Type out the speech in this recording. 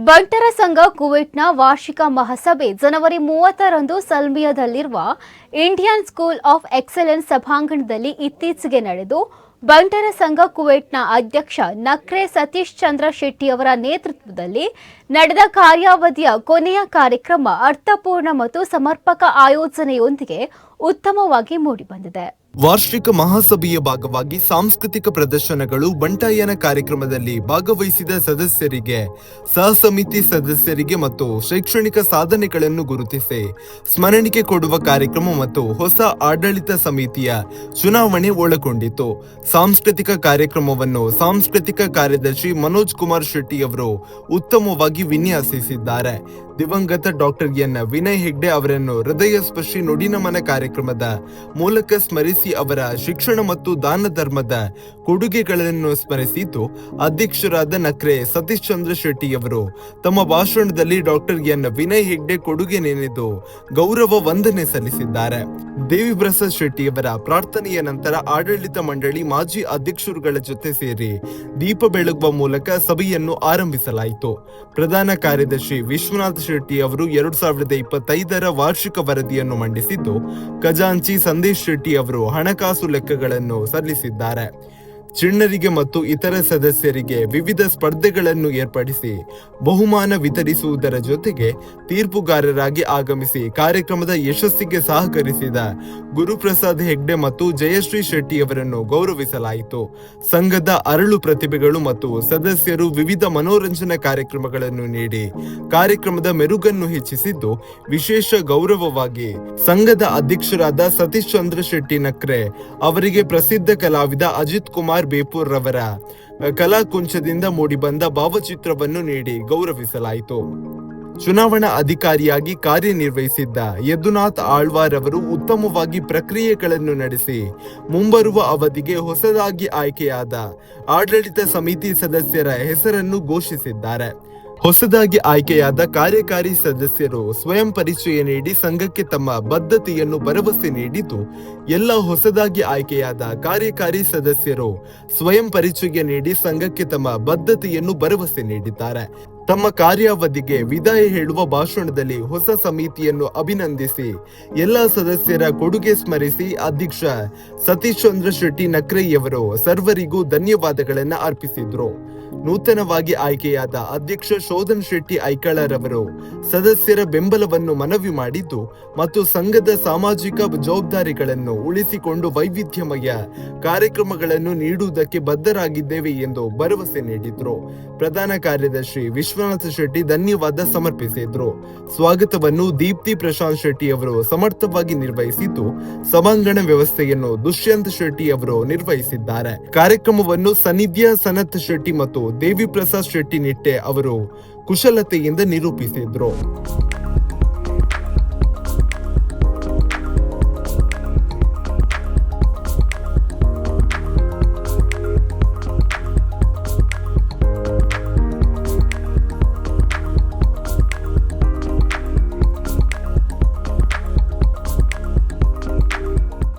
ಬಂಟರ ಸಂಘ ಕುವೈಟ್ನ ವಾರ್ಷಿಕ ಮಹಾಸಭೆ ಜನವರಿ 30ರಂದು ಸಲ್ಮಿಯಾದಲ್ಲಿರುವ ಇಂಡಿಯನ್ ಸ್ಕೂಲ್ ಆಫ್ ಎಕ್ಸಲೆನ್ಸ್ ಸಭಾಂಗಣದಲ್ಲಿ ಇತ್ತೀಚೆಗೆ ನಡೆದು ಬಂಟರ ಸಂಘ ಕುವೈಟ್ನ ಅಧ್ಯಕ್ಷ ನಕ್ರೆ ಸತೀಶ್ ಚಂದ್ರ ಶೆಟ್ಟಿ ಅವರ ನೇತೃತ್ವದಲ್ಲಿ ನಡೆದ ಕಾರ್ಯಾವಧಿಯ ಕೊನೆಯ ಕಾರ್ಯಕ್ರಮ ಅರ್ಥಪೂರ್ಣ ಮತ್ತು ಸಮರ್ಪಕ ಆಯೋಜನೆಯೊಂದಿಗೆ ಉತ್ತಮವಾಗಿ ಮೂಡಿಬಂದಿದೆ. ವಾರ್ಷಿಕ ಮಹಾಸಭೆಯ ಭಾಗವಾಗಿ ಸಾಂಸ್ಕೃತಿಕ ಪ್ರದರ್ಶನಗಳು, ಬಂಟಾಯನ ಕಾರ್ಯಕ್ರಮದಲ್ಲಿ ಭಾಗವಹಿಸಿದ ಸದಸ್ಯರಿಗೆ, ಸಹ ಸಮಿತಿ ಸದಸ್ಯರಿಗೆ ಮತ್ತು ಶೈಕ್ಷಣಿಕ ಸಾಧನೆಗಳನ್ನು ಗುರುತಿಸಿ ಸ್ಮರಣಿಕೆ ಕೊಡುವ ಕಾರ್ಯಕ್ರಮ ಮತ್ತು ಹೊಸ ಆಡಳಿತ ಸಮಿತಿಯ ಚುನಾವಣೆ ಒಳಗೊಂಡಿತು. ಸಾಂಸ್ಕೃತಿಕ ಕಾರ್ಯಕ್ರಮವನ್ನು ಸಾಂಸ್ಕೃತಿಕ ಕಾರ್ಯದರ್ಶಿ ಮನೋಜ್ ಕುಮಾರ್ ಶೆಟ್ಟಿ ಅವರು ಉತ್ತಮವಾಗಿ ವಿನ್ಯಾಸಿಸಿದ್ದಾರೆ. ದಿವಂಗತ ಡಾಕ್ಟರ್ ಎನ್ ವಿನಯ್ ಹೆಗ್ಡೆ ಅವರನ್ನು ಹೃದಯ ಸ್ಪರ್ಶಿ ನುಡಿನಮನ ಕಾರ್ಯಕ್ರಮದ ಮೂಲಕ ಸ್ಮರಿಸಿ ಅವರ ಶಿಕ್ಷಣ ಮತ್ತು ದಾನ ಧರ್ಮದ ಕೊಡುಗೆಗಳನ್ನು ಸ್ಮರಿಸಿದ್ದು, ಅಧ್ಯಕ್ಷರಾದ ನಕ್ರೆ ಸತೀಶ್ ಚಂದ್ರ ಶೆಟ್ಟಿ ಅವರು ತಮ್ಮ ಭಾಷಣದಲ್ಲಿ ಡಾಕ್ಟರ್ ಎನ್ ವಿನಯ್ ಹೆಗ್ಡೆ ಕೊಡುಗೆ ನೆನೆದು ಗೌರವ ವಂದನೆ ಸಲ್ಲಿಸಿದ್ದಾರೆ. ದೇವಿ ಪ್ರಸಾದ್ ಶೆಟ್ಟಿ ಅವರ ಪ್ರಾರ್ಥನೆಯ ನಂತರ ಆಡಳಿತ ಮಂಡಳಿ ಮಾಜಿ ಅಧ್ಯಕ್ಷರುಗಳ ಜೊತೆ ಸೇರಿ ದೀಪ ಬೆಳಗುವ ಮೂಲಕ ಸಭೆಯನ್ನು ಆರಂಭಿಸಲಾಯಿತು. ಪ್ರಧಾನ ಕಾರ್ಯದರ್ಶಿ ವಿಶ್ವನಾಥ್ ಶೆಟ್ಟಿ ಅವರು 2025ರ ವಾರ್ಷಿಕ ವರದಿಯನ್ನು ಮಂಡಿಸಿದ್ದು, ಖಜಾಂಚಿ ಸಂದೇಶ್ ಶೆಟ್ಟಿ ಅವರು ಹಣಕಾಸು ಲೆಕ್ಕಗಳನ್ನು ಸಲ್ಲಿಸಿದ್ದಾರೆ. ಚಿಣ್ಣರಿಗೆ ಮತ್ತು ಇತರ ಸದಸ್ಯರಿಗೆ ವಿವಿಧ ಸ್ಪರ್ಧೆಗಳನ್ನು ಏರ್ಪಡಿಸಿ ಬಹುಮಾನ ವಿತರಿಸುವುದರ ಜೊತೆಗೆ ತೀರ್ಪುಗಾರರಾಗಿ ಆಗಮಿಸಿ ಕಾರ್ಯಕ್ರಮದ ಯಶಸ್ಸಿಗೆ ಸಹಕರಿಸಿದ ಗುರುಪ್ರಸಾದ್ ಹೆಗ್ಡೆ ಮತ್ತು ಜಯಶ್ರೀ ಶೆಟ್ಟಿ ಅವರನ್ನು ಗೌರವಿಸಲಾಯಿತು. ಸಂಘದ ಅರಳು ಪ್ರತಿಭೆಗಳು ಮತ್ತು ಸದಸ್ಯರು ವಿವಿಧ ಮನೋರಂಜನಾ ಕಾರ್ಯಕ್ರಮಗಳನ್ನು ನೀಡಿ ಕಾರ್ಯಕ್ರಮದ ಮೆರುಗನ್ನು ಹೆಚ್ಚಿಸಿದ್ದು, ವಿಶೇಷ ಗೌರವವಾಗಿ ಸಂಘದ ಅಧ್ಯಕ್ಷರಾದ ಸತೀಶ್ ಚಂದ್ರ ಶೆಟ್ಟಿ ನಕ್ರೆ ಅವರಿಗೆ ಪ್ರಸಿದ್ಧ ಕಲಾವಿದ ಅಜಿತ್ ಕುಮಾರ್ ಬೇಪೂರ್ ರವರ ಕಲಾಕುಂಚದಿಂದ ಮೂಡಿಬಂದ ಭಾವಚಿತ್ರವನ್ನು ನೀಡಿ ಗೌರವಿಸಲಾಯಿತು. ಚುನಾವಣಾ ಅಧಿಕಾರಿಯಾಗಿ ಕಾರ್ಯನಿರ್ವಹಿಸಿದ್ದ ಯದುನಾಥ್ ಆಳ್ವಾರ್ ಅವರು ಉತ್ತಮವಾಗಿ ಪ್ರಕ್ರಿಯೆಗಳನ್ನು ನಡೆಸಿ ಮುಂಬರುವ ಅವಧಿಗೆ ಹೊಸದಾಗಿ ಆಯ್ಕೆಯಾದ ಆಡಳಿತ ಸಮಿತಿ ಸದಸ್ಯರ ಹೆಸರನ್ನು ಘೋಷಿಸಿದ್ದಾರೆ. ಹೊಸದಾಗಿ ಆಯ್ಕೆಯಾದ ಕಾರ್ಯಕಾರಿ ಸದಸ್ಯರು ಸ್ವಯಂ ಪರಿಚಯ ನೀಡಿ ಸಂಘಕ್ಕೆ ತಮ್ಮ ಬದ್ಧತೆಯನ್ನು ಭರವಸೆ ನೀಡಿದ್ದು, ಎಲ್ಲ ಹೊಸದಾಗಿ ಆಯ್ಕೆಯಾದ ಕಾರ್ಯಕಾರಿ ಸದಸ್ಯರು ಸ್ವಯಂ ಪರಿಚಯ ನೀಡಿ ಸಂಘಕ್ಕೆ ತಮ್ಮ ಬದ್ಧತೆಯನ್ನು ಭರವಸೆ ನೀಡಿದ್ದಾರೆ. ತಮ್ಮ ಕಾರ್ಯಾವಧಿಗೆ ವಿದಾಯ ಹೇಳುವ ಭಾಷಣದಲ್ಲಿ ಹೊಸ ಸಮಿತಿಯನ್ನು ಅಭಿನಂದಿಸಿ ಎಲ್ಲ ಸದಸ್ಯರ ಕೊಡುಗೆ ಸ್ಮರಿಸಿ ಅಧ್ಯಕ್ಷ ಸತೀಶ್ ಚಂದ್ರ ಶೆಟ್ಟಿ ನಕ್ರೆಯವರು ಸರ್ವರಿಗೂ ಧನ್ಯವಾದಗಳನ್ನು ಅರ್ಪಿಸಿದ್ರು. ನೂತನವಾಗಿ ಆಯ್ಕೆಯಾದ ಅಧ್ಯಕ್ಷ ಶೋಧನ್ ಶೆಟ್ಟಿ ಐಕಳರವರು ಸದಸ್ಯರ ಬೆಂಬಲವನ್ನು ಮನವಿ ಮಾಡಿದ್ದು ಮತ್ತು ಸಂಘದ ಸಾಮಾಜಿಕ ಜವಾಬ್ದಾರಿಗಳನ್ನು ಉಳಿಸಿಕೊಂಡು ವೈವಿಧ್ಯಮಯ ಕಾರ್ಯಕ್ರಮಗಳನ್ನು ನೀಡುವುದಕ್ಕೆ ಬದ್ಧರಾಗಿದ್ದೇವೆ ಎಂದು ಭರವಸೆ ನೀಡಿದ್ರು. ಪ್ರಧಾನ ಕಾರ್ಯದರ್ಶಿ ವಿಶ್ವನಾಥ್ ಶೆಟ್ಟಿ ಧನ್ಯವಾದ ಸಮರ್ಪಿಸಿದ್ರು. ಸ್ವಾಗತವನ್ನು ದೀಪ್ತಿ ಪ್ರಶಾಂತ್ ಶೆಟ್ಟಿ ಅವರು ಸಮರ್ಥವಾಗಿ ನಿರ್ವಹಿಸಿದ್ದು, ಸಭಾಂಗಣ ವ್ಯವಸ್ಥೆಯನ್ನು ದುಷ್ಯಂತ್ ಶೆಟ್ಟಿ ಅವರು ನಿರ್ವಹಿಸಿದ್ದಾರೆ. ಕಾರ್ಯಕ್ರಮವನ್ನು ಸನ್ನಿಧ್ಯ ಸನತ್ ಶೆಟ್ಟಿ ಮತ್ತು ದೇವಿ ಪ್ರಸಾದ್ ಶೆಟ್ಟಿ ನಿಟ್ಟೆ ಅವರು ಕುಶಲತೆಯಿಂದ ನಿರೂಪಿಸಿದ್ರು.